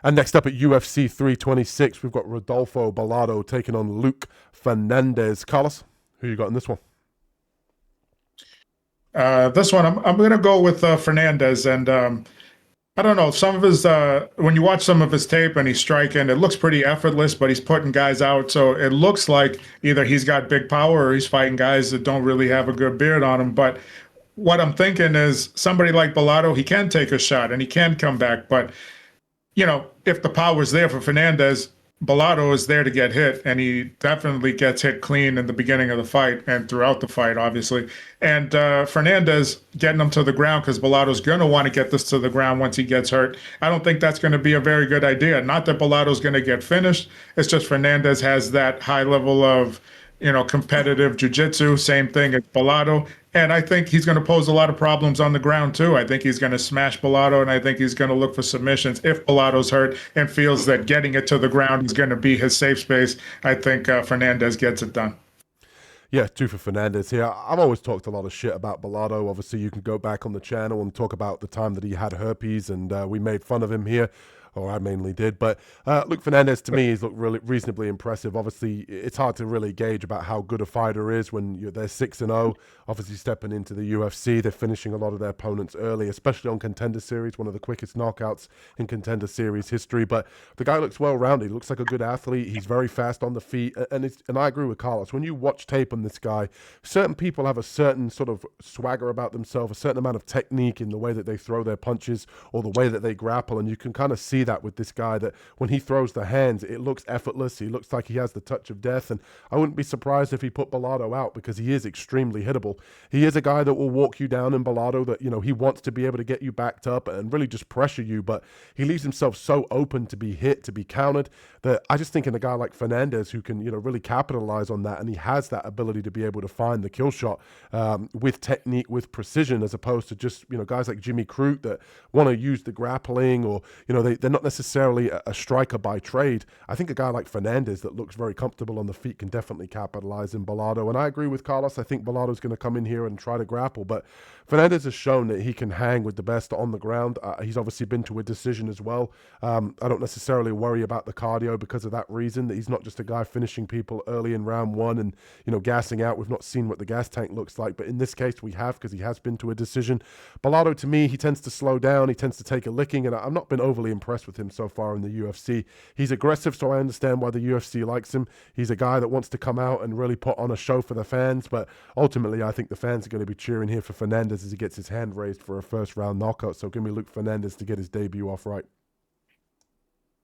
And next up at UFC 326, we've got Rodolfo Bellato taking on Luke Fernandez. Carlos, who you got in this one? This one, I'm going to go with Fernandez, and I don't know, some of his when you watch some of his tape and he's striking, it looks pretty effortless, but he's putting guys out. So it looks like either he's got big power or he's fighting guys that don't really have a good beard on him. But what I'm thinking is somebody like Bellato, he can take a shot and he can come back, but if the power's there for Fernandez, Bellato is there to get hit, and he definitely gets hit clean in the beginning of the fight and throughout the fight, obviously. And Fernandez getting him to the ground because Bellato's going to want to get this to the ground once he gets hurt. I don't think that's going to be a very good idea. Not that Bellato's going to get finished. It's just Fernandez has that high level of competitive jiu-jitsu, same thing as Bellato. And I think he's going to pose a lot of problems on the ground too. I think he's going to smash Bellato, and I think he's going to look for submissions if Bellato's hurt and feels that getting it to the ground is going to be his safe space. I think Fernandez gets it done. Yeah, two for Fernandez here. I've always talked a lot of shit about Bellato. Obviously, you can go back on the channel and talk about the time that he had herpes, and we made fun of him here. Or I mainly did. But Luke Fernandez, to me, he's looked really reasonably impressive. Obviously, it's hard to really gauge about how good a fighter is when they're 6-0. Obviously, stepping into the UFC, they're finishing a lot of their opponents early, especially on Contender Series, one of the quickest knockouts in Contender Series history. But the guy looks well-rounded. He looks like a good athlete. He's very fast on the feet. And I agree with Carlos. When you watch tape on this guy, certain people have a certain sort of swagger about themselves, a certain amount of technique in the way that they throw their punches or the way that they grapple. And you can kind of see that with this guy, that when he throws the hands, it looks effortless. He looks like he has the touch of death, and I wouldn't be surprised if he put Bellato out because he is extremely hittable. He is a guy that will walk you down in Bellato, that he wants to be able to get you backed up and really just pressure you, but he leaves himself so open to be hit, to be countered, that I just think in a guy like Fernandez who can really capitalize on that, and he has that ability to be able to find the kill shot with technique, with precision, as opposed to just guys like Jimmy Crute that want to use the grappling, or they're not necessarily a striker by trade. I think a guy like Fernandez that looks very comfortable on the feet can definitely capitalize in Bellato. And I agree with Carlos. I think Bellato's going to come in here and try to grapple, but Fernandez has shown that he can hang with the best on the ground. He's obviously been to a decision as well. I don't necessarily worry about the cardio because of that reason, that he's not just a guy finishing people early in round one and gassing out. We've not seen what the gas tank looks like, but in this case we have, because he has been to a decision. Bellato, to me, he tends to slow down, he tends to take a licking, and I've not been overly impressed with him so far in the UFC. He's aggressive, so I understand why the UFC likes him. He's a guy that wants to come out and really put on a show for the fans, but ultimately I think the fans are going to be cheering here for Fernandez as he gets his hand raised for a first round knockout. So give me Luke Fernandez to get his debut off right.